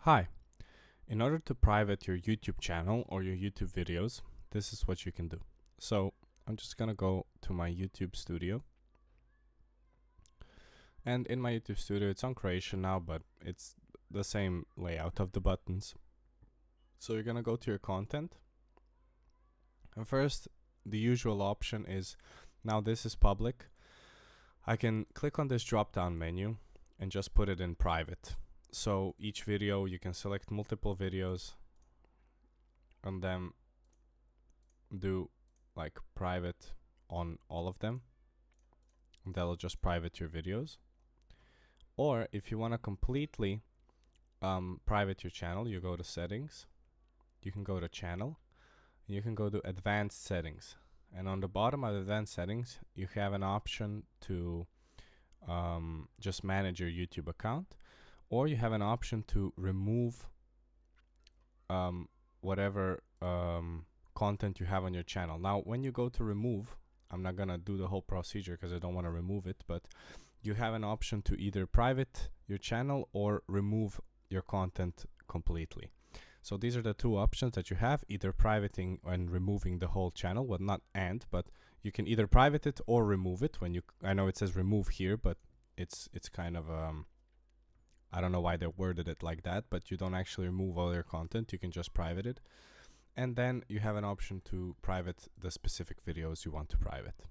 Hi. In order to private your YouTube channel or your YouTube videos, this is what you can do. So I'm just gonna go to my YouTube studio. And in my YouTube studio, it's on creation now, but it's the same layout of the buttons. So you're gonna go to your content. And first, the usual option is, now this is public. I can click on this drop down menu and just put it in private. So each video, you can select multiple videos and then do like private on all of them. And that'll just private your videos. Or if you want to completely private your channel, you go to settings, you can go to channel, you can go to advanced settings. And on the bottom of advanced settings, you have an option to just manage your YouTube account, or you have an option to remove whatever content you have on your channel. Now, when you go to remove, I'm not gonna do the whole procedure because I don't want to remove it, but you have an option to either private your channel or remove your content completely. So these are the two options that you have, either privating and removing the whole channel. Well, not and, but you can either private it or remove it. When you, I know it says remove here, but it's kind of I don't know why they worded it like that, but you don't actually remove all your content, you can just private it. And then you have an option to private the specific videos you want to private.